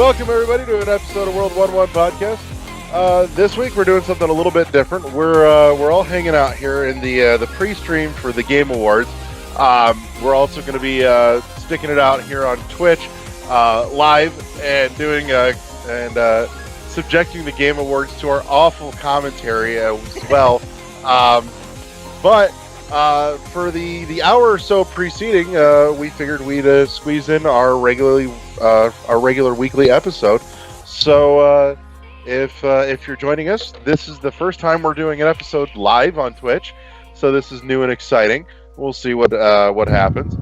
Welcome everybody to an episode of World 1-1 Podcast. This week we're doing something a little bit different. We're all hanging out here in the pre-stream for the Game Awards. We're also going to be sticking it out here on Twitch live and doing subjecting the Game Awards to our awful commentary as well. But for the hour or so preceding, we figured we'd squeeze in our regular weekly episode. So if you're joining us, this is the first time we're doing an episode live on Twitch. So this is new and exciting. We'll see what happens.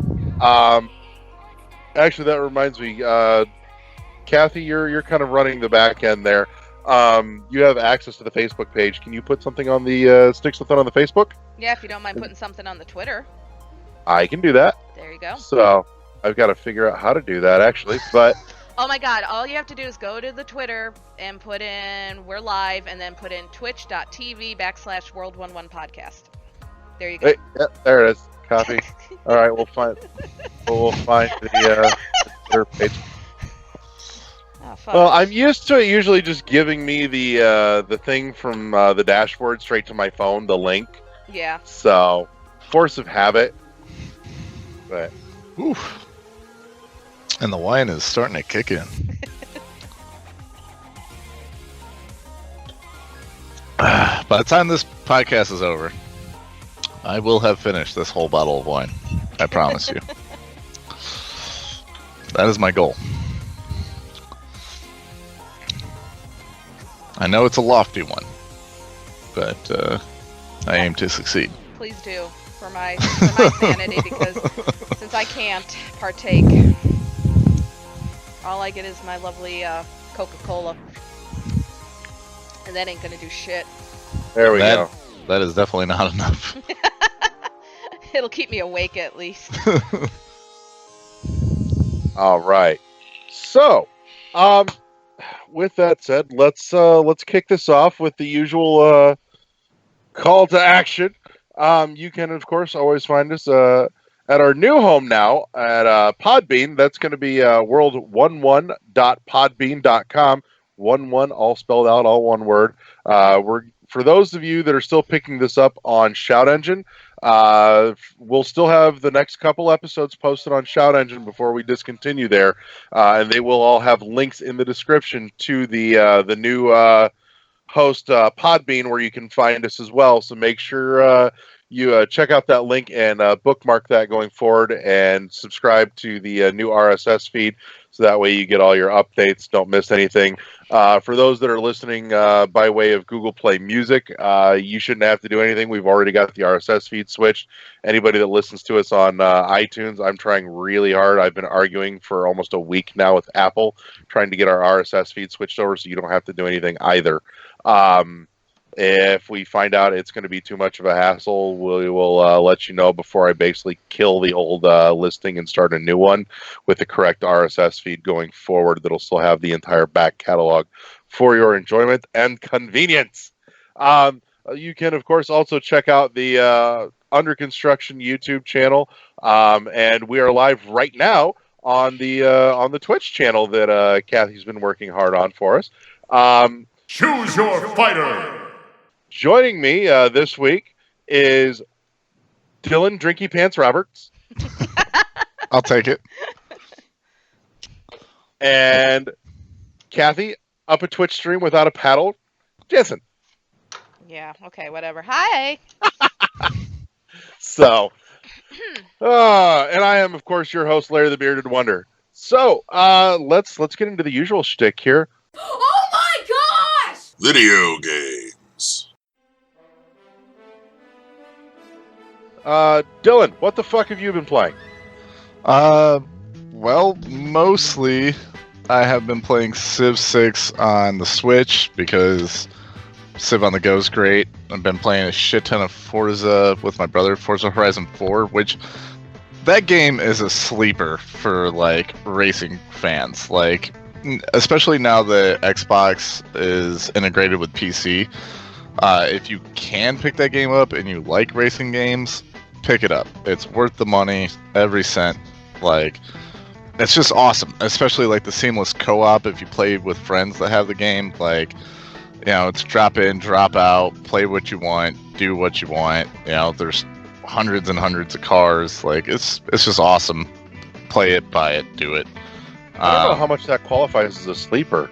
Actually, that reminds me, Kathy, you're kind of running the back end there. You have access to the Facebook page. Can you put something on the stick something on the Facebook? Yeah, if you don't mind putting something on the Twitter. I can do that. There you go. So I've got to figure out how to do that actually, but oh my God! All you have to do is go to the Twitter and put in "we're live" and then put in twitch.tv/World11 Podcast. There you go. Hey, yeah, there it is. Copy. All right, we'll find the Twitter page. Well, I'm used to it usually just giving me the thing from the dashboard straight to my phone, the link. Yeah. So, force of habit. But, oof. And the wine is starting to kick in. By the time this podcast is over, I will have finished this whole bottle of wine. I promise you. That is my goal. I know it's a lofty one, but I aim to succeed. Please do, for my sanity, because since I can't partake, all I get is my lovely Coca-Cola, and that ain't gonna do shit. There we go. That is definitely not enough. It'll keep me awake at least. All right. So, with that said, let's kick this off with the usual call to action. You can, of course, always find us at our new home now at Podbean. That's going to be world11.podbean.com. 11 all spelled out, all one word. For those of you that are still picking this up on Shout Engine, we'll still have the next couple episodes posted on Shout Engine before we discontinue there, and they will all have links in the description to the new host Podbean, where you can find us as well. So make sure you check out that link and bookmark that going forward, and subscribe to the new RSS feed, so that way you get all your updates, don't miss anything. For those that are listening by way of Google Play Music, you shouldn't have to do anything. We've already got the RSS feed switched. Anybody that listens to us on iTunes, I'm trying really hard. I've been arguing for almost a week now with Apple, trying to get our RSS feed switched over so you don't have to do anything either. If we find out it's going to be too much of a hassle, we will let you know before I basically kill the old listing and start a new one with the correct RSS feed going forward that'll still have the entire back catalog for your enjoyment and convenience. You can, of course, also check out the Under Construction YouTube channel, and we are live right now on the Twitch channel that Kathy's been working hard on for us. Choose your fighter! Joining me this week is Dylan Drinky Pants Roberts. I'll take it. And Kathy, up a Twitch stream without a paddle, Jason. Yeah, okay, whatever. Hi! So, and I am, of course, your host, Larry the Bearded Wonder. So, let's get into the usual shtick here. Oh my gosh! Video games. Dylan, what the fuck have you been playing? Well, mostly I have been playing Civ 6 on the Switch because Civ on the Go is great. I've been playing a shit ton of Forza with my brother, Forza Horizon 4, which that game is a sleeper for like racing fans. Like, especially now that Xbox is integrated with PC. If you can pick that game up and you like racing games, pick it up. It's worth the money, every cent. Like, it's just awesome, especially like the seamless co-op if you play with friends that have the game. Like, it's drop in, drop out, play what you want, do what you want. There's hundreds and hundreds of cars. Like, it's just awesome. Play it, buy it, do it. I don't know how much that qualifies as a sleeper.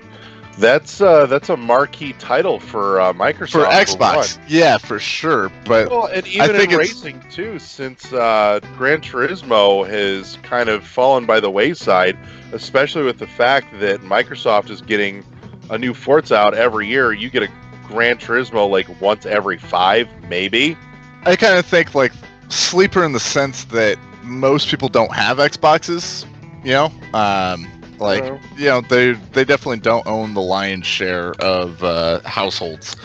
That's a marquee title for Microsoft. For Xbox, yeah, for sure. But and even in racing too, since Gran Turismo has kind of fallen by the wayside, especially with the fact that Microsoft is getting a new Forza out every year. You get a Gran Turismo like once every 5, maybe. I kind of think like sleeper in the sense that most people don't have Xboxes. They definitely don't own the lion's share of households.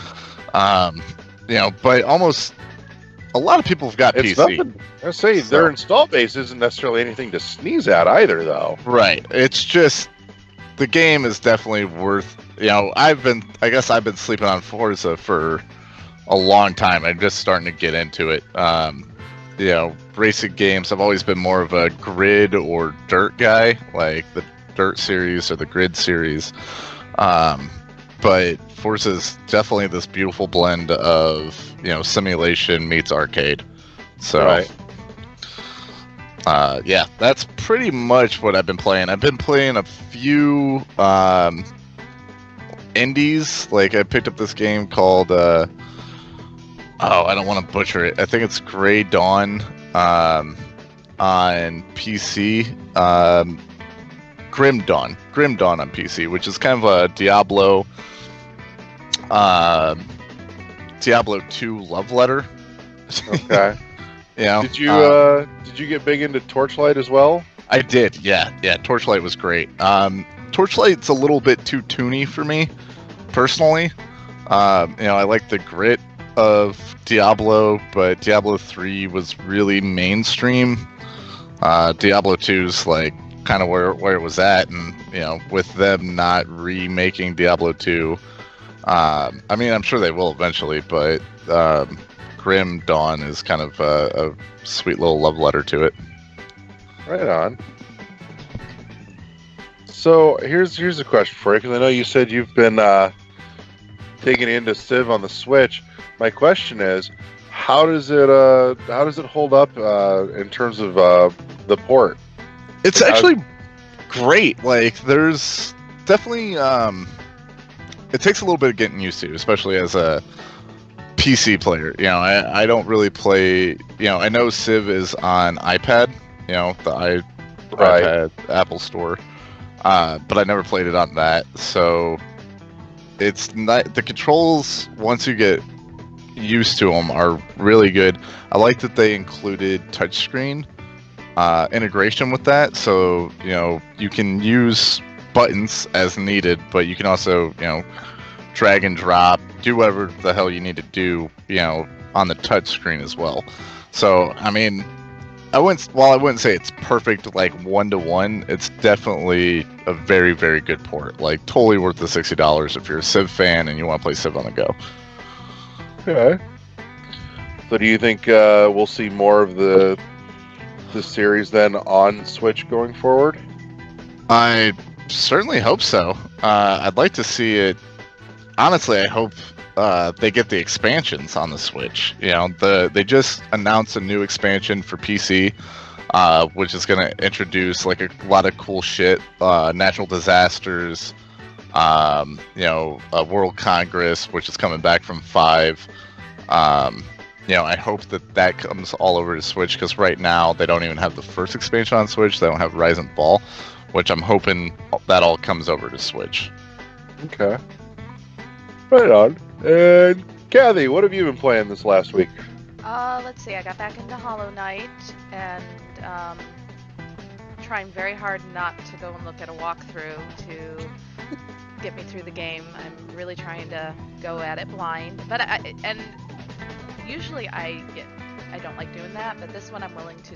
But almost a lot of people have got it's PC. Nothing, I say their install base isn't necessarily anything to sneeze at either, though. Right. It's just the game is definitely worth. I've been sleeping on Forza for a long time. I'm just starting to get into it. Racing games. I've always been more of a grid or dirt guy, like the Dirt series or the Grid series, but Forza is definitely this beautiful blend of simulation meets arcade. So, right. That's pretty much what I've been playing. I've been playing a few indies. Like I picked up this game called I don't want to butcher it. I think it's Grey Dawn on PC. Grim Dawn on PC, which is kind of a Diablo 2 love letter. Okay. Did you get big into Torchlight as well? I did. Yeah. Torchlight was great. Torchlight's a little bit too toony for me, personally. I like the grit of Diablo, but Diablo 3 was really mainstream. Diablo 2's like kind of where it was at, and with them not remaking Diablo 2, I'm sure they will eventually, but Grim Dawn is kind of a sweet little love letter to it. Right on. So here's a question for you, because I know you said you've been digging into Civ on the Switch. My question is, how does it hold up in terms of the port? It's actually great. Like, there's definitely it takes a little bit of getting used to, especially as a PC player. I don't really play. I know Civ is on iPad. The iPad Apple Store, but I never played it on that. So it's not the controls. Once you get used to them, are really good. I like that they included touchscreen integration with that, so you can use buttons as needed, but you can also drag and drop, do whatever the hell you need to do on the touch screen as well. So I wouldn't say it's perfect like 1-to-1. It's definitely a very, very good port. Like, totally worth the $60 if you're a Civ fan and you want to play Civ on the go. Okay. So do you think we'll see more of the series then on Switch going forward? I certainly hope so. I'd like to see it. Honestly, I hope they get the expansions on the Switch. They just announced a new expansion for PC, which is going to introduce like a lot of cool shit, natural disasters, a World Congress, which is coming back from 5. I hope that comes all over to Switch, because right now they don't even have the first expansion on Switch. They don't have Rise and Fall, which I'm hoping that all comes over to Switch. Okay. Right on. And Kathy, what have you been playing this last week? Let's see. I got back into Hollow Knight and trying very hard not to go and look at a walkthrough to get me through the game. I'm really trying to go at it blind, but usually I don't like doing that, but this one I'm willing to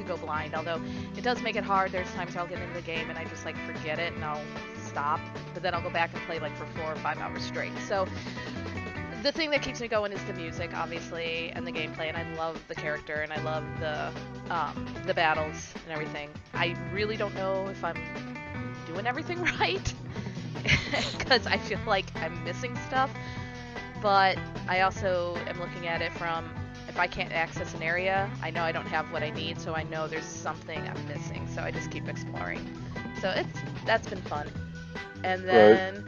go blind, although it does make it hard. There's times where I'll get into the game and I just like forget it and I'll stop, but then I'll go back and play like for 4 or 5 hours straight. So the thing that keeps me going is the music, obviously, and the gameplay, and I love the character, and I love the battles and everything. I really don't know if I'm doing everything right, because I feel like I'm missing stuff, but I also am looking at it from, if I can't access an area, I know I don't have what I need, so I know there's something I'm missing, so I just keep exploring. So that's been fun. And then,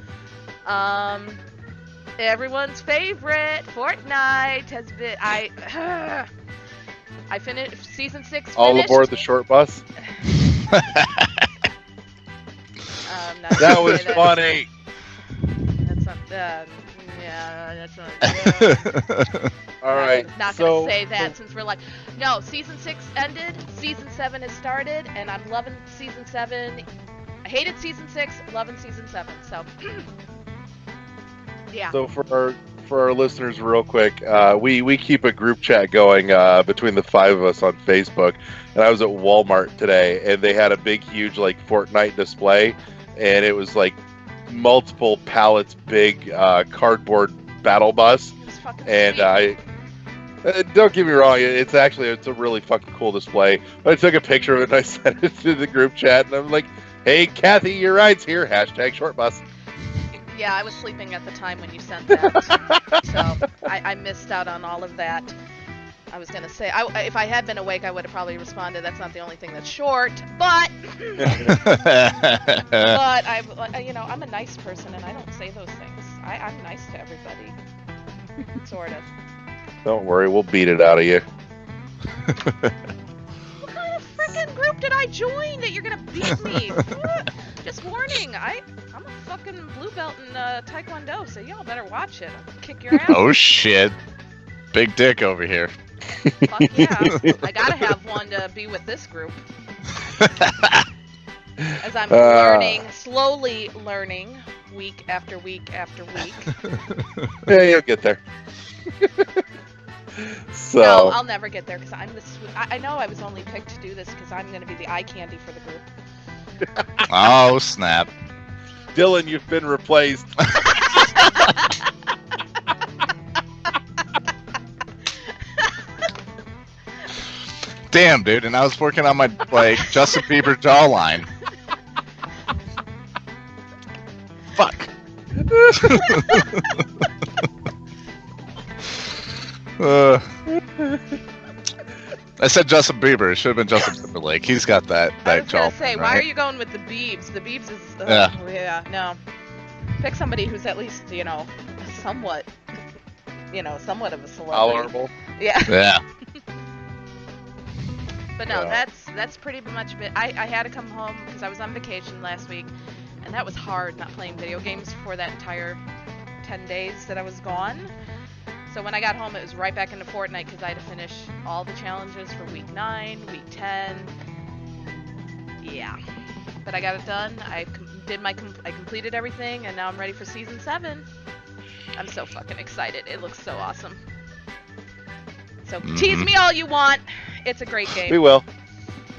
everyone's favorite, Fortnite, has been, I finished, Season 6 All finished. aboard the short bus. Not That gonna was say funny. That's not, yeah, that's not, All right. Not so, gonna say that since we're like, no, Season 6 ended, Season 7 has started, and I'm loving Season 7. I hated Season 6, loving Season 7, so... Yeah. So for our listeners, real quick, we keep a group chat going between the 5 of us on Facebook, and I was at Walmart today, and they had a big, huge like Fortnite display, and it was like multiple pallets big cardboard battle bus, It was fucking and sweet. don't get me wrong, it's a really fucking cool display. But I took a picture of it and I sent it to the group chat, and I'm like, "Hey, Kathy, your ride's here. # short bus." Yeah, I was sleeping at the time when you sent that, so I missed out on all of that. I was gonna say, if I had been awake, I would have probably responded. That's not the only thing that's short, but but I'm a nice person and I don't say those things. I'm nice to everybody, sort of. Don't worry, we'll beat it out of you. What kind of freaking group did I join that you're gonna beat me? Just warning, I'm a fucking blue belt in Taekwondo, so y'all better watch it. I'll kick your ass. Oh shit. Big dick over here. Fuck yeah. I gotta have one to be with this group. As I'm slowly learning, week after week after week. Yeah, you'll get there. So No, I'll never get there because I'm the sweet. I know I was only picked to do this because I'm gonna be the eye candy for the group. Oh snap. Dylan, you've been replaced. Damn, dude, and I was working on my Justin Bieber jawline. Fuck. I said Justin Bieber. It should have been Justin Timberlake. He's got that I was gonna jawline, say, right? why are you going with the Biebs? The Biebs is Yeah. No. Pick somebody who's at least somewhat somewhat of a celebrity. Tolerable. Yeah. Yeah. But no, Yeah. that's pretty much it. I had to come home because I was on vacation last week, and that was hard not playing video games for that entire 10 days that I was gone. So when I got home, it was right back into Fortnite because I had to finish all the challenges for week 9, week 10. Yeah. But I got it done. I completed everything, and now I'm ready for Season 7. I'm so fucking excited. It looks so awesome. So tease me all you want. It's a great game. We will.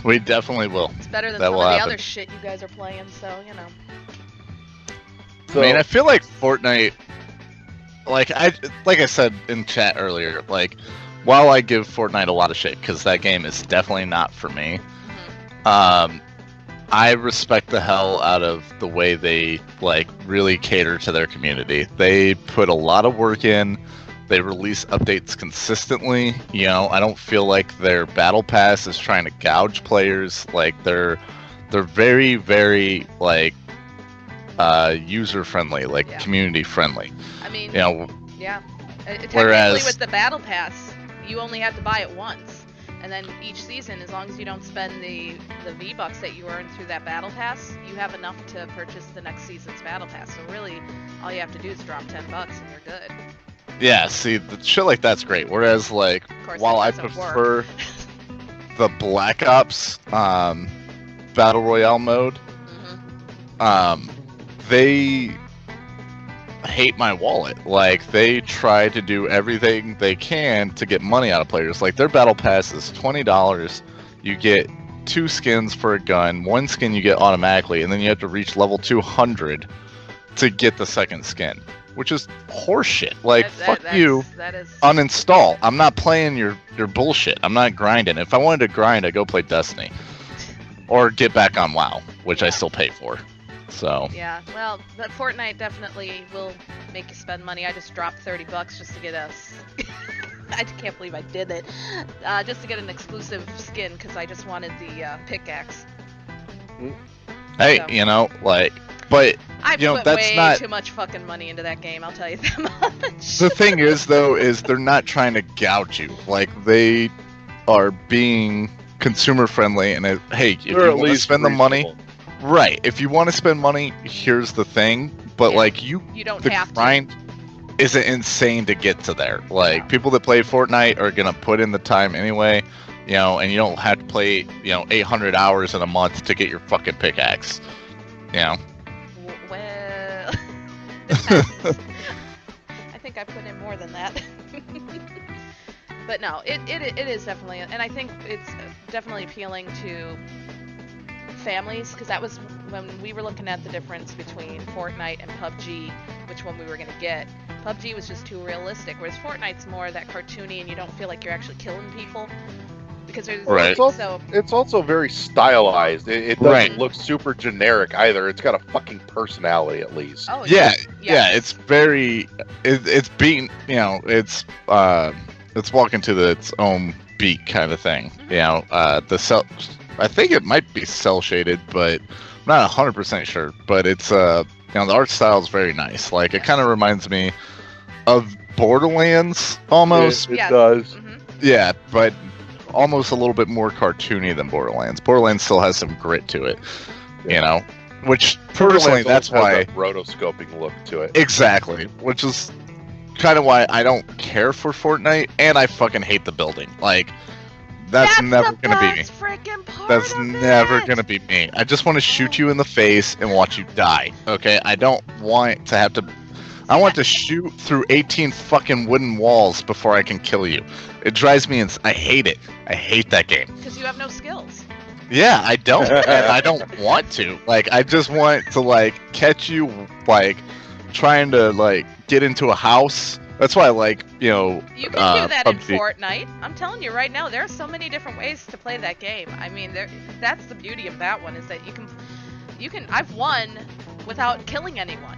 We definitely will. It's better than That some of will the happen. other shit you guys are playing, so, So, I mean, I feel like Fortnite, like I said in chat earlier, like, while I give Fortnite a lot of shit, because that game is definitely not for me, I respect the hell out of the way they, really cater to their community. They put a lot of work in. They release updates consistently. I don't feel like their battle pass is trying to gouge players. Like, they're very, very, user friendly, Yeah. community friendly. I mean, yeah. Technically, Whereas- with the Battle Pass, you only have to buy it once. And then each season, as long as you don't spend the V-Bucks that you earn through that Battle Pass, you have enough to purchase the next season's Battle Pass. So really, all you have to do is drop $10 and you're good. Yeah, see, the shit like that's great. Whereas, Of course, while I that doesn't prefer work. the Black Ops Battle Royale mode, they hate my wallet. Like, they try to do everything they can to get money out of players. Like, their battle pass is $20. You get 2 skins for a gun, 1 skin you get automatically, and then you have to reach level 200 to get the second skin. which is horseshit. Like, fuck That you. is Uninstall. I'm not playing your bullshit. I'm not grinding. If I wanted to grind, I'd go play Destiny. Or get back on WoW, which I still pay for. So. Yeah, well, but Fortnite definitely will make you spend money. I just dropped $30 just to get us. I can't believe I did it. Just to get an exclusive skin because I just wanted the pickaxe. Hey, So. you know, like, but I you know, put that's way not too much fucking money into that game. I'll tell you that much. the thing is though is they're not trying to gouge you. Like they are being consumer friendly and hey, if you want to spend the money, right? If you want to spend money, here's the thing. But like you don't the have grind to. Isn't insane to get to there. Like people that play Fortnite are gonna put in the time anyway. You know, and you don't have to play, 800 hours in a month to get your fucking pickaxe. You know. Well, depends. I think I put in more than that. But no, it is definitely, and I think it's definitely appealing to families, because that was when we were looking at the difference between Fortnite and PUBG, which one we were going to get. PUBG was just too realistic, whereas Fortnite's more that cartoony and you don't feel like you're actually killing people. Because there's right. It's also very stylized. It doesn't look super generic either. It's got a fucking personality at least. Oh yeah. It's very. It's being. It's walking to its own beat kind of thing. Mm-hmm. You know, the cell. I think it might be cell shaded, but I'm not 100% sure. But it's the art style is very nice. Like it kind of reminds me of Borderlands almost. It does. Mm-hmm. Yeah, but almost a little bit more cartoony than Borderlands. Borderlands still has some grit to it, which personally that's why has a rotoscoping look to it. Exactly, which is kind of why I don't care for Fortnite, and I fucking hate the building. Like that's never gonna be me. That's never gonna be me. I just want to shoot you in the face and watch you die. Okay, I don't want to have to. I want to shoot through 18 fucking wooden walls before I can kill you. It drives me insane. I hate it. I hate that game. Because you have no skills. Yeah, I don't. And I don't want to. Like, I just want to, like, catch you, like, trying to, like, get into a house. That's why I like, You can do that PUBG. in Fortnite. I'm telling you right now, there are so many different ways to play that game. I mean, that's the beauty of that one, is that you can. I've won without killing anyone.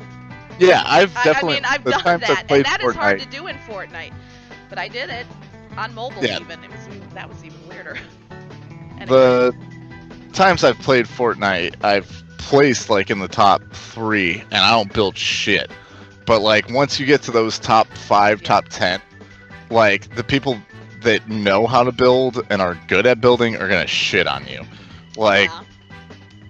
Yeah, I've definitely. I've done that, and that is hard to do in Fortnite. But I did it on mobile. Yeah. Even that was even weirder. The times I've played Fortnite, I've placed like in the top 3, and I don't build shit. But like once you get to those top 5, top 10, like the people that know how to build and are good at building are gonna shit on you. Like. Yeah.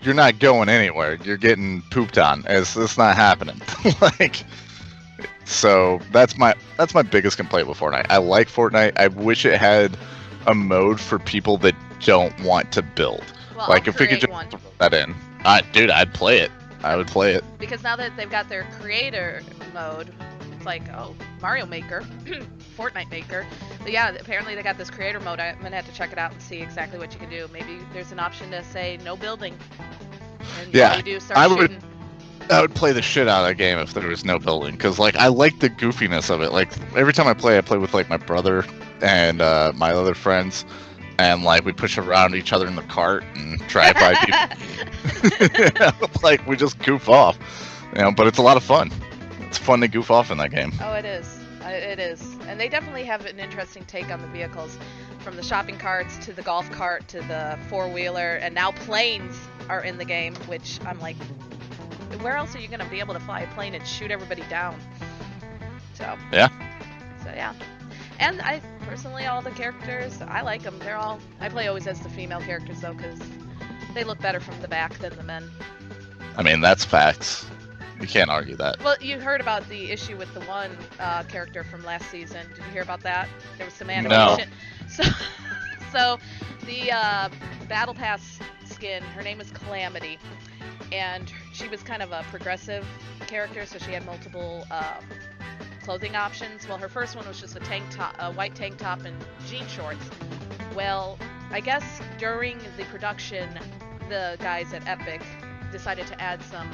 You're not going anywhere. You're getting pooped on. It's not happening. Like, so that's my biggest complaint with Fortnite. I like Fortnite. I wish it had a mode for people that don't want to build. Well, like I'll if we could create just one. throw that in, dude, I'd play it. I would play it. Because now that they've got their creator mode, it's like, oh, Mario Maker, Fortnite Maker. But yeah, apparently they got this creator mode. I'm gonna have to check it out and see exactly what you can do. Maybe there's an option to say no building. And Yeah, all you do is start shooting. I would play the shit out of that game if there was no building, because like I like the goofiness of it. Like every time I play with like my brother and my other friends, and like we push around each other in the cart and drive by people. Like we just goof off, But it's a lot of fun. It's fun to goof off in that game. Oh, it is. It is. And they definitely have an interesting take on the vehicles, from the shopping carts to the golf cart to the four-wheeler, and now planes are in the game, which I'm like, where else are you going to be able to fly a plane and shoot everybody down? So yeah. And I personally, all the characters, I like them. I play always as the female characters though, because they look better from the back than the men. I mean, that's facts. You can't argue that. Well, you heard about the issue with the one character from last season. Did you hear about that? There was some animation. No. So the Battle Pass skin, her name is Calamity, and she was kind of a progressive character, so she had multiple clothing options. Well, her first one was just a white tank top and jean shorts. Well, I guess during the production, the guys at Epic decided to add some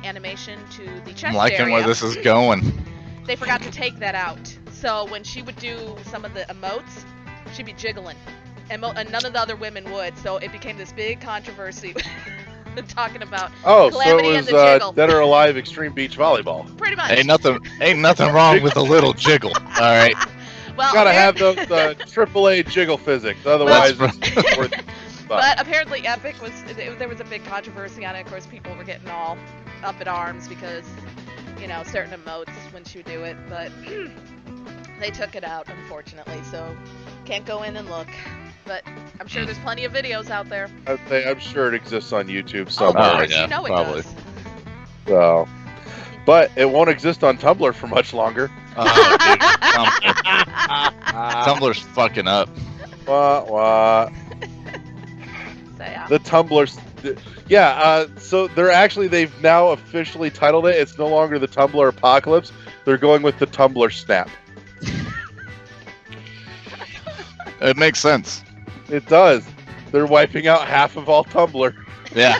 animation to the chest I'm liking area. where this is going. They forgot to take that out. So when she would do some of the emotes, she'd be jiggling. And none of the other women would. So it became this big controversy talking about Calamity and the jiggle. Dead or Alive Extreme Beach Volleyball. Pretty much. Ain't nothing wrong with a little jiggle. All right. Well, Gotta have those AAA jiggle physics, otherwise it's worth it. But apparently Epic there was a big controversy on it. Of course, people were getting all up in arms because, certain emotes when she would do it. But they took it out, unfortunately, so can't go in and look. But I'm sure there's plenty of videos out there. I'm sure it exists on YouTube Oh, somewhere. of course, yeah, it probably. does. So, but it won't exist on Tumblr for much longer. Oh, dude, Tumblr's fucking up. What? So, yeah. The Tumblr. So they've now officially titled it. It's no longer the Tumblr Apocalypse. They're going with the Tumblr Snap. It makes sense. It does. They're wiping out half of all Tumblr. Yeah.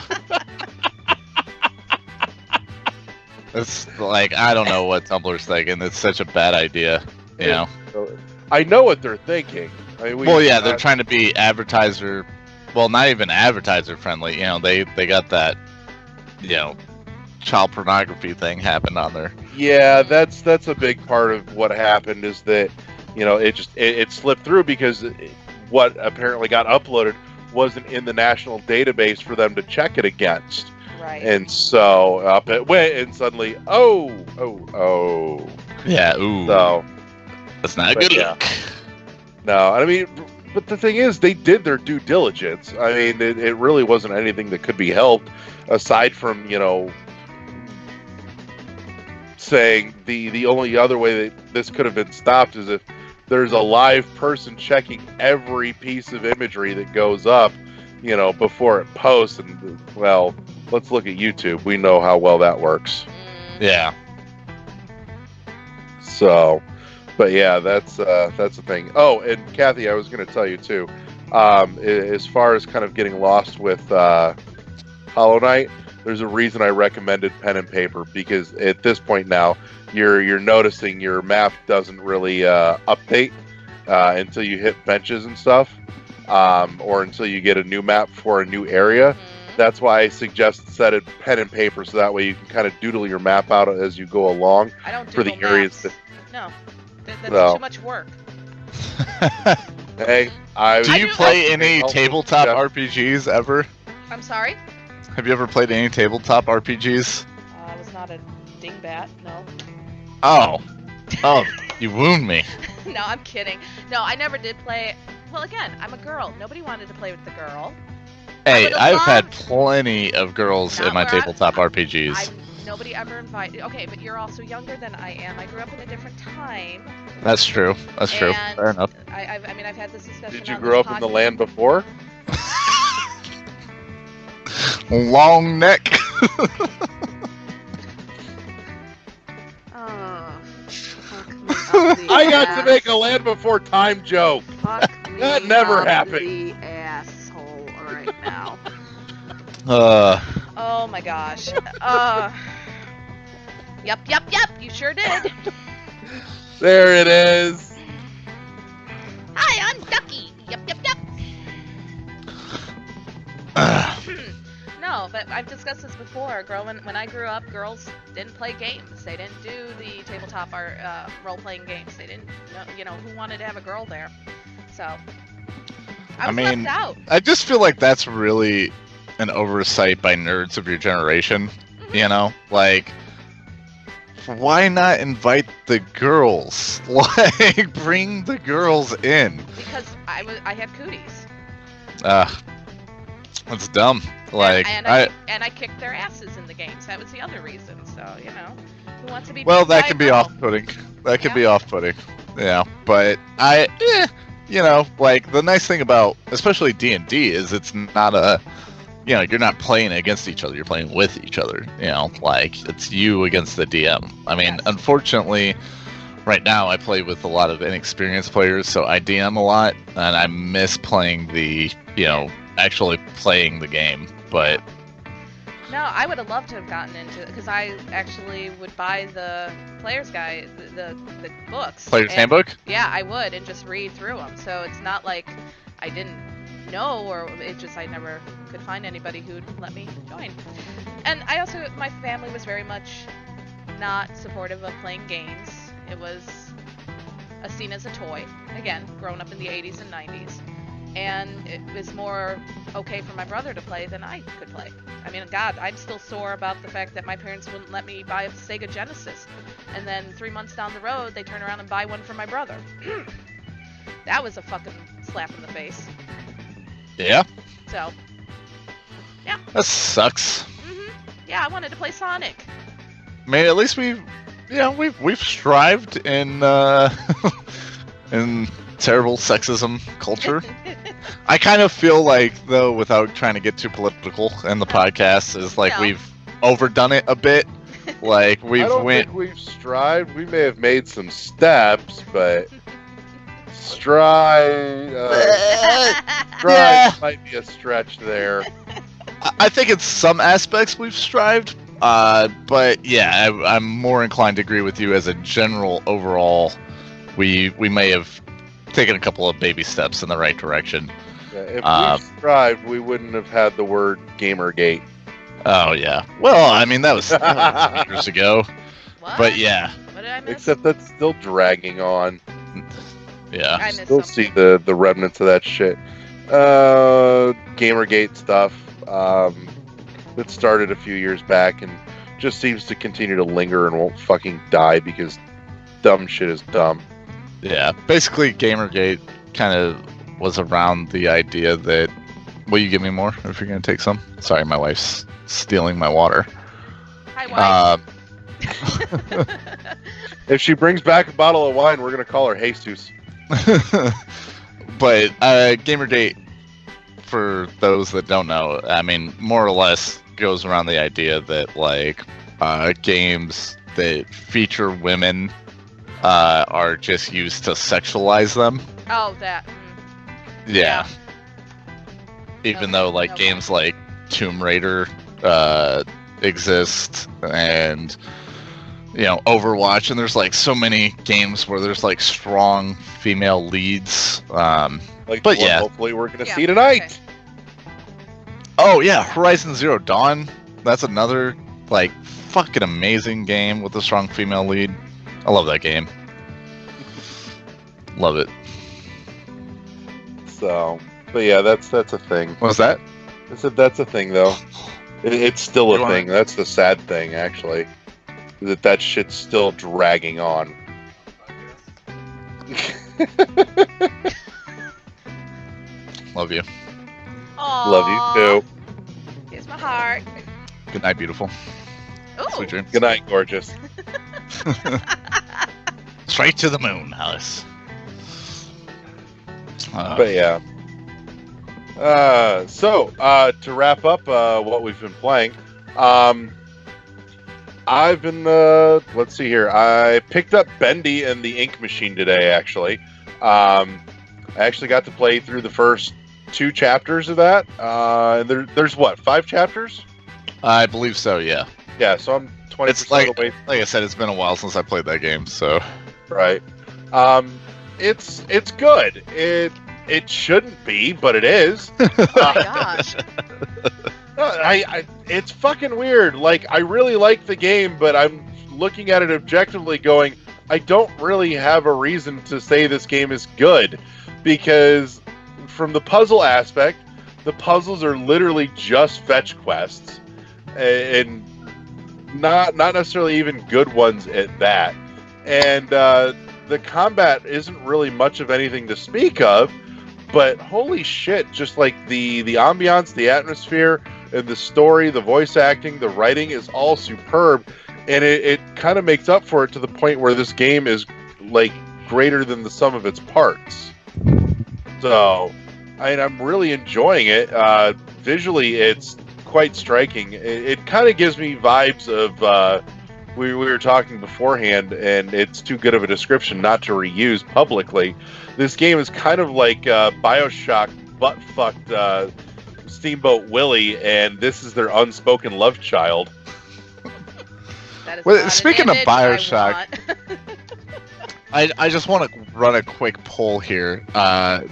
It's like, I don't know what Tumblr's thinking. It's such a bad idea, you know? I know what they're thinking. I mean, They're trying to be advertiser, well, not even advertiser friendly. They got that, child pornography thing happened on there. Yeah, that's a big part of what happened is that, it slipped through because what apparently got uploaded wasn't in the national database for them to check it against. Right. And so up it went, and suddenly, oh. Yeah, ooh. So that's not a good look. No, I mean, but the thing is, they did their due diligence. I mean, it really wasn't anything that could be helped aside from, saying the only other way that this could have been stopped is if there's a live person checking every piece of imagery that goes up, before it posts. And, well, let's look at YouTube. We know how well that works. Yeah. So, but yeah, that's the thing. Oh, and Kathy, I was going to tell you too, as far as kind of getting lost with Hollow Knight, there's a reason I recommended pen and paper, because at this point now, you're noticing your map doesn't really update until you hit benches and stuff, or until you get a new map for a new area. That's why I suggest setting pen and paper, so that way you can kind of doodle your map out as you go along. I don't for the doodle areas maps. No, that's No. too much work. Hey, Do you play any tabletop RPGs ever? I'm sorry? Have you ever played any tabletop RPGs? I was not a dingbat, no. Oh, you wound me. No, I'm kidding. No, I never did play. Well, again, I'm a girl. Nobody wanted to play with the girl. Hey, I've had loved- plenty of girls Not in my where I- tabletop RPGs. Nobody ever invited. Okay, but you're also younger than I am. I grew up in a different time. That's true. That's true. And Fair enough. I mean, I've had this discussion. did you on grow this up in the podcast. land before? Long neck. Oh, fuck me up the I got to ass. make a land before time joke. Fuck me That never up happened. The asshole right now. Oh my gosh. Yep. You sure did. There it is. Hi, I'm Ducky. Yep. No, but I've discussed this before. When I grew up, girls didn't play games. They didn't do the tabletop or role-playing games. They didn't know, who wanted to have a girl there. So I was left out. I just feel like that's really an oversight by nerds of your generation. Like, why not invite the girls? Like, bring the girls in. Because I had cooties. That's dumb. Like, and I kicked their asses in the games. That was the other reason. So who wants to be? well, beat that by can a be girl? off-putting. That can Yeah. be off-putting. Yeah, but like, the nice thing about especially D&D is it's not a, you're not playing against each other. You're playing with each other. Like, it's you against the DM. I mean, Yes. unfortunately, right now I play with a lot of inexperienced players, so I DM a lot, and I miss playing the, actually playing the game. But No, I would have loved to have gotten into it because I actually would buy the player's guide, the books. Player's Handbook? Yeah, I would, and just read through them. So it's not like I didn't know, or it just I never could find anybody who'd let me join. And I also, my family was very much not supportive of playing games. It was seen as a toy. Again, growing up in the 80s and 90s. And it was more okay for my brother to play than I could play. I mean, God, I'm still sore about the fact that my parents wouldn't let me buy a Sega Genesis. And then 3 months down the road, they turn around and buy one for my brother. That was a fucking slap in the face. Yeah. So, yeah. That sucks. Yeah, I wanted to play Sonic. I mean, at least we've strived in in terrible sexism culture. I kind of feel like, though, without trying to get too political in the podcast, is like we've overdone it a bit. Like I don't think we've strived. We may have made some steps, but strive might be a stretch there. I think in some aspects we've strived, but yeah, I'm more inclined to agree with you as a general overall. We may have taken a couple of baby steps in the right direction. Yeah, if we strived, we wouldn't have had the word Gamergate. Oh yeah. Well, I mean that was years ago. What? But yeah. What did I miss? Except that's still dragging on. Yeah. I missed Still something. see the remnants of that shit. Gamergate stuff that started a few years back and just seems to continue to linger and won't fucking die because dumb shit is dumb. Yeah. Basically, Gamergate kind of was around the idea that. Will you give me more if you're gonna take some? Sorry, my wife's stealing my water. Hi, wife. If she brings back a bottle of wine, we're gonna call her Jesus. But Gamergate, for those that don't know, I mean, more or less goes around the idea that like games that feature women are just used to sexualize them. Oh, that. Yeah. Even No, though like no games like Tomb Raider exist and Overwatch, and there's like so many games where there's like strong female leads. Like but the one yeah. hopefully we're gonna Yeah, see tonight. okay. Oh yeah, Horizon Zero Dawn. That's another like fucking amazing game with a strong female lead. I love that game. Love it. So, but yeah, that's a thing. What was that? I said that's a thing though. It's still You a thing. That's the sad thing, actually. That shit's still dragging on. Love you. Love you too. Here's my heart. Good night, beautiful. Ooh. Sweet dreams. Good night, gorgeous. Straight to the moon, Alice. But yeah. So to wrap up what we've been playing, I've been let's see here. I picked up Bendy and the Ink Machine today. Actually, I actually got to play through the first 2 chapters of that. And there's what, 5 chapters? I believe so. Yeah. Yeah. So I'm 20% It's like of the way. I said, it's been a while since I played that game. So Right. It's good. It shouldn't be, but it is. Oh my gosh. It's fucking weird. Like, I really like the game, but I'm looking at it objectively going, I don't really have a reason to say this game is good. Because from the puzzle aspect, the puzzles are literally just fetch quests. And not necessarily even good ones at that. And the combat isn't really much of anything to speak of. But holy shit, just like the ambiance, the atmosphere, and the story, the voice acting, the writing is all superb. And it kind of makes up for it to the point where this game is like greater than the sum of its parts. So, I'm really enjoying it. Visually, it's quite striking. It kind of gives me vibes of... we were talking beforehand, and it's too good of a description not to reuse publicly. This game is kind of like Bioshock butt-fucked Steamboat Willie, and this is their unspoken love child. That is Well, not speaking an of image Bioshock, I I just want to run a quick poll here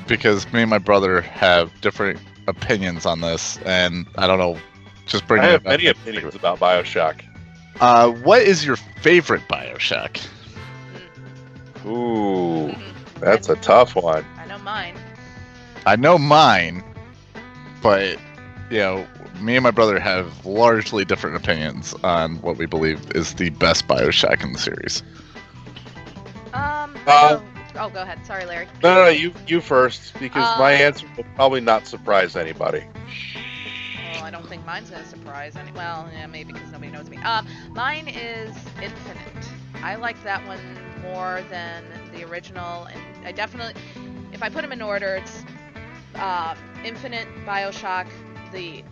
because me and my brother have different opinions on this, and I don't know. Just bring I it have up. many opinions about Bioshock. What is your favorite Bioshock? Ooh, that's a tough one. I know mine. I know mine, but you know, me and my brother have largely different opinions on what we believe is the best Bioshock in the series. Oh, go ahead. Sorry, Larry. No, you first, because my answer will probably not surprise anybody. Well, I don't think mine's gonna surprise any. Well, yeah, maybe because nobody knows me. Mine is Infinite. I like that one more than the original, and I definitely, if I put them in order, it's Infinite, Bioshock, the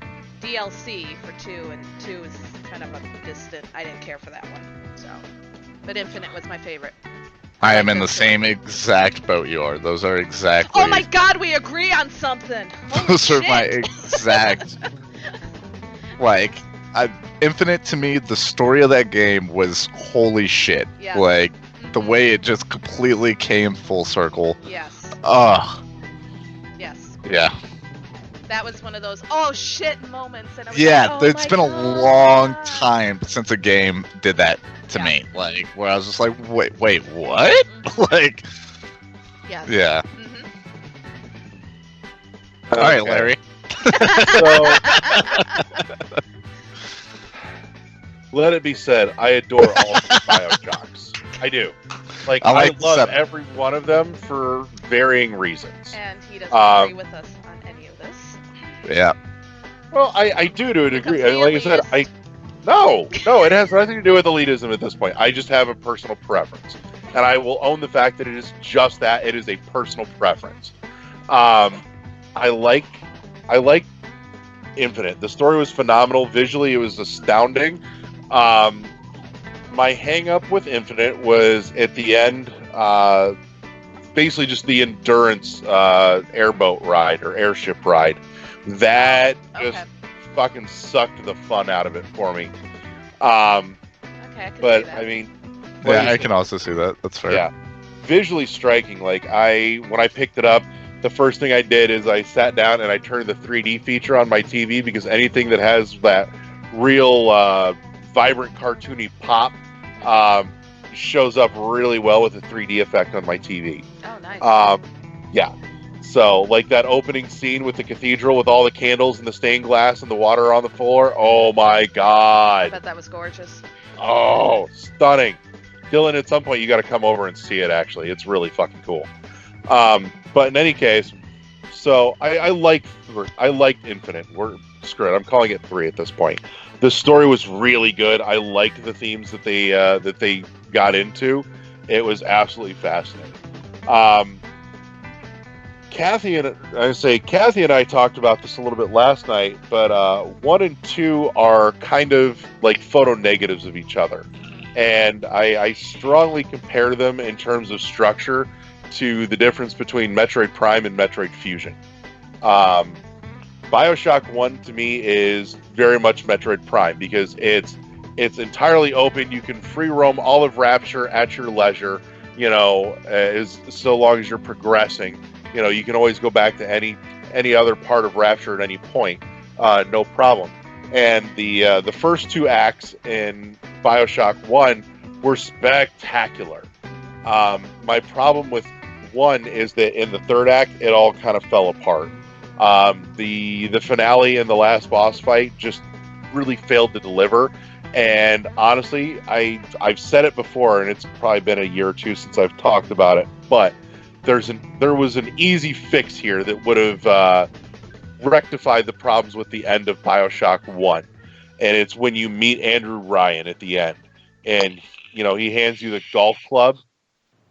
DLC for 2, and 2 is kind of a distant. I didn't care for that one, so. But Infinite was my favorite. I am like in the those same exact boat you are. Those are exactly. Oh my God, we agree on something. Holy Those are shit. my exact. Like, Infinite to me, the story of that game was holy shit. Yes. Like, the way it just completely came full circle. Yes. Ugh. Yes. Yeah. That was one of those oh shit moments, and I was Yeah, like, oh it's my been a God. long time since a game did that to Yeah. me. Like, where I was just like, wait, what? Like, Yes. yeah. Mhm. All right, Okay. Larry. So, let it be said, I adore all three Bioshocks. I do. Like, I I like love 7. every one of them for varying reasons. And he doesn't agree with us on any of this. Yeah. Well, I do to a degree. Becomes the Like I said, elitist. No, it has nothing to do with elitism at this point. I just have a personal preference, and I will own the fact that it is just that. It is a personal preference. I like Infinite. The story was phenomenal. Visually, it was astounding. My hang up with Infinite was at the end, basically just the endurance airboat ride or airship ride. That just Okay. fucking sucked the fun out of it for me. Okay, I can see But that. I mean, Yeah, like I can also see that. That's fair. yeah, visually striking. Like when I picked it up, the first thing I did is I sat down and I turned the 3D feature on my TV because anything that has that real vibrant cartoony pop shows up really well with the 3D effect on my TV. Oh, nice. Yeah. So, like that opening scene with the cathedral with all the candles and the stained glass and the water on the floor. Oh my I God. bet that was gorgeous. Oh, stunning. Dylan, at some point you got to come over and see it, actually. It's really fucking cool. But in any case, so I liked Infinite. Screw it. I'm calling it 3 at this point. The story was really good. I liked the themes that they got into. It was absolutely fascinating. Kathy and I talked about this a little bit last night, but 1 and 2 are kind of like photo negatives of each other, and I strongly compare them in terms of structure to the difference between Metroid Prime and Metroid Fusion. Bioshock 1 to me is very much Metroid Prime because it's entirely open. You can free roam all of Rapture at your leisure. You know, as so long as you're progressing. You know, you can always go back to any other part of Rapture at any point, no problem. And the first 2 acts in Bioshock 1 were spectacular. My problem with 1 is that in the 3rd act, it all kind of fell apart. The finale and the last boss fight just really failed to deliver. And honestly, I've said it before, and it's probably been a year or 2 since I've talked about it, but there was an easy fix here that would have rectified the problems with the end of Bioshock 1. And it's when you meet Andrew Ryan at the end. And, you know, he hands you the golf club.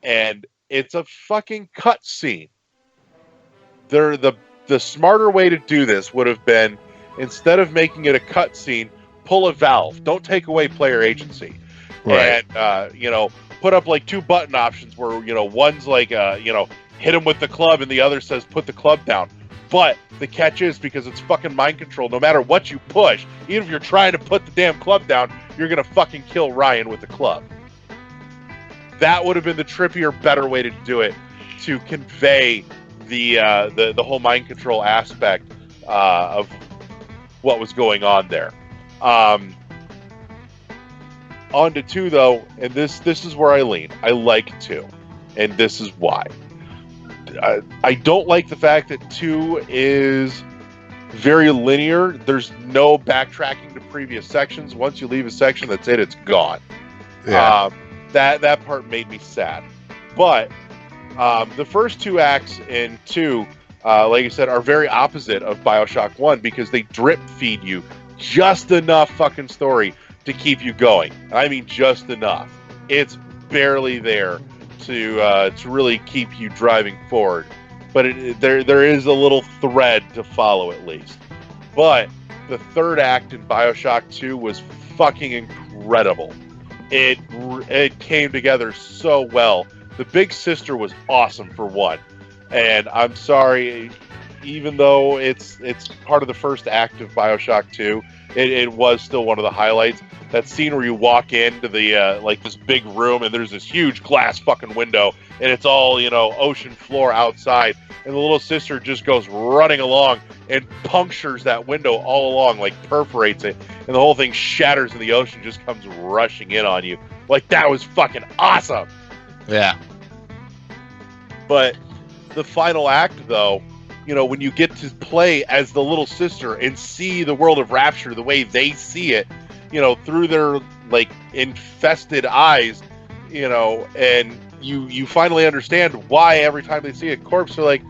And it's a fucking cutscene. The smarter way to do this would have been, instead of making it a cutscene, pull a valve. Don't take away player agency. Right. And, you know, put up like 2 button options where, you know, one's like, you know, hit him with the club and the other says put the club down. But the catch is, because it's fucking mind control, no matter what you push, even if you're trying to put the damn club down, you're going to fucking kill Ryan with the club. That would have been the trippier, better way to do it, to convey the whole mind control aspect of what was going on there. On to 2, though, and this is where I lean. I like 2, and this is why. I don't like the fact that 2 is very linear. There's no backtracking to previous sections. Once you leave a section, that's it. It's gone. Yeah. That part made me sad. But the first 2 acts in 2, like I said, are very opposite of BioShock 1 because they drip feed you just enough fucking story to keep you going. I mean, just enough. It's barely there to really keep you driving forward. But there is a little thread to follow at least. But the third act in BioShock 2 was fucking incredible. It came together so well. The big sister was awesome for one. And I'm sorry, even though it's part of the first act of BioShock 2, it was still one of the highlights. That scene where you walk into the like this big room and there's this huge glass fucking window and it's all, ocean floor outside, and the little sister just goes running along and punctures that window all along, like perforates it, and the whole thing shatters and the ocean just comes rushing in on you. Like, that was fucking awesome. Yeah. But the final act, though, when you get to play as the little sister and see the world of Rapture the way they see it, through their, like, infested eyes, and you finally understand why every time they see a corpse, they're like,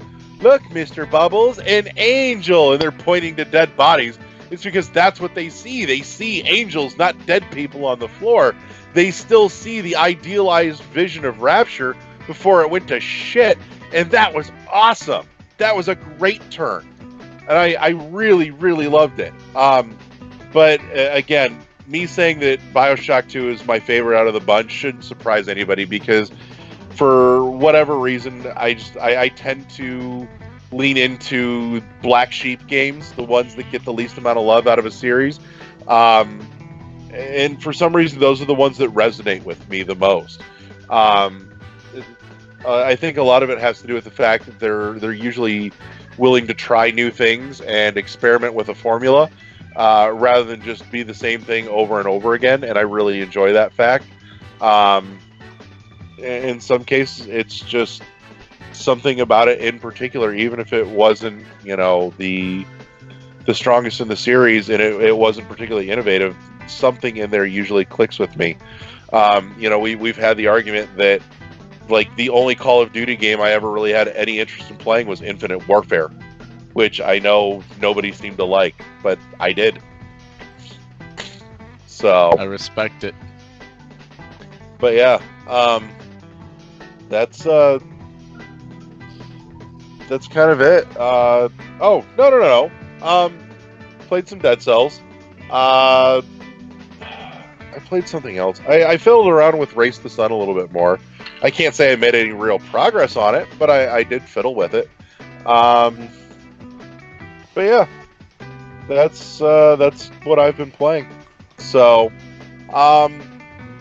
"Look, Mr. Bubbles, an angel," and they're pointing to dead bodies. It's because that's what they see. They see angels, not dead people on the floor. They still see the idealized vision of Rapture before it went to shit, and that was awesome. That was a great turn, and I really, really loved it. But again, me saying that BioShock 2 is my favorite out of the bunch shouldn't surprise anybody, because for whatever reason, I tend to lean into black sheep games, the ones that get the least amount of love out of a series. And for some reason, those are the ones that resonate with me the most. I think a lot of it has to do with the fact that they're usually willing to try new things and experiment with a formula, rather than just be the same thing over and over again. And I really enjoy that fact. In some cases, it's just something about it in particular, even if it wasn't, the strongest in the series, and it wasn't particularly innovative, something in there usually clicks with me. We've had the argument that, like, the only Call of Duty game I ever really had any interest in playing was Infinite Warfare, which I know nobody seemed to like, but I did. So I respect it. But yeah, that's kind of it. Oh, no. Played some Dead Cells. I played something else. I fiddled around with Race the Sun a little bit more. I can't say I made any real progress on it, but I did fiddle with it. But yeah, that's what I've been playing. So,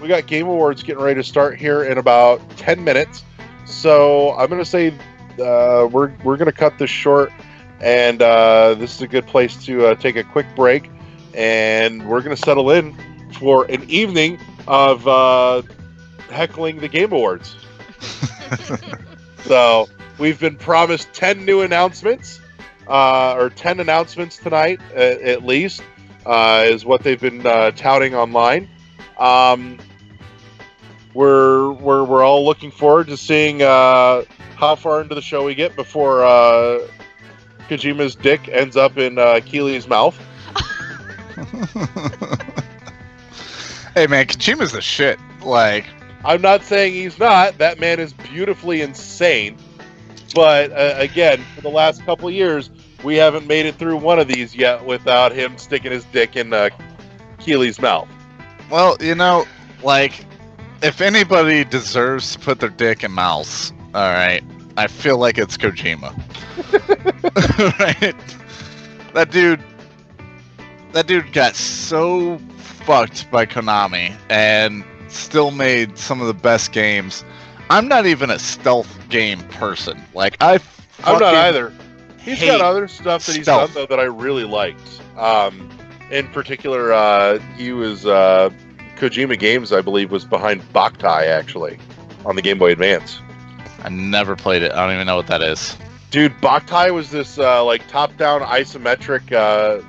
we got Game Awards getting ready to start here in about 10 minutes. So I'm going to say we're going to cut this short, and this is a good place to take a quick break, and we're going to settle in for an evening of heckling the Game Awards. So we've been promised 10 new announcements, or 10 announcements tonight at least, is what they've been touting online. We're all looking forward to seeing how far into the show we get before Kojima's dick ends up in Keely's mouth. Hey man, Kojima's the shit. Like, I'm not saying he's not. That man is beautifully insane. But again, for the last couple of years, we haven't made it through one of these yet without him sticking his dick in Keely's mouth. well, like, if anybody deserves to put their dick in mouse, all right, I feel like it's Kojima. Right? That dude got so fucked by Konami and still made some of the best games. I'm not even a stealth game person. Like I'm not either. He's got other stuff that he's done stealth. though that I really liked. In particular, he was Kojima Games, I believe, was behind Boktai actually on the Game Boy Advance. I never played it. I don't even know what that is. Dude, Boktai was this like top-down isometric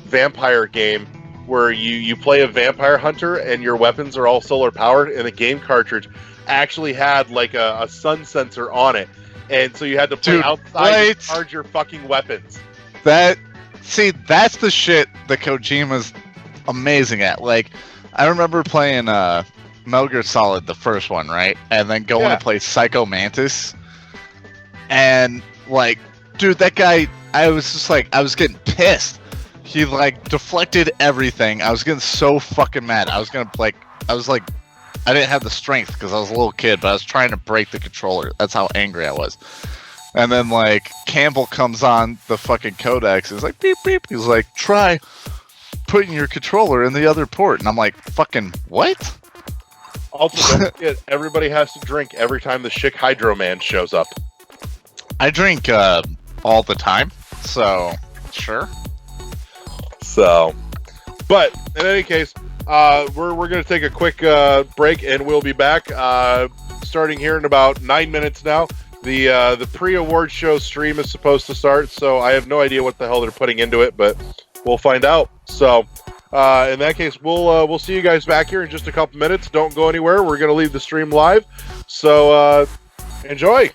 vampire game where you play a vampire hunter and your weapons are all solar powered, and the game cartridge actually had like a sun sensor on it, and so you had to play outside to charge your fucking weapons. That's the shit that Kojima's amazing at. Like, I remember playing Metal Gear Solid, the first one, right? And then going to play Psycho Mantis. And, like, dude, that guy, I was just like, I was getting pissed. He, like, deflected everything. I was getting so fucking mad. I was I didn't have the strength because I was a little kid, but I was trying to break the controller. That's how angry I was. And then, like, Campbell comes on the fucking codex. He's like, beep, beep. He's like, try putting your controller in the other port. And I'm like, fucking what? Also, don't forget, everybody has to drink every time the Schick Hydro Man shows up. I drink all the time, so sure. So, but in any case, we're going to take a quick break, and we'll be back starting here in about 9 minutes now. The pre-award show stream is supposed to start, so I have no idea what the hell they're putting into it, but we'll find out. So, in that case, we'll see you guys back here in just a couple minutes. Don't go anywhere. We're going to leave the stream live, so enjoy.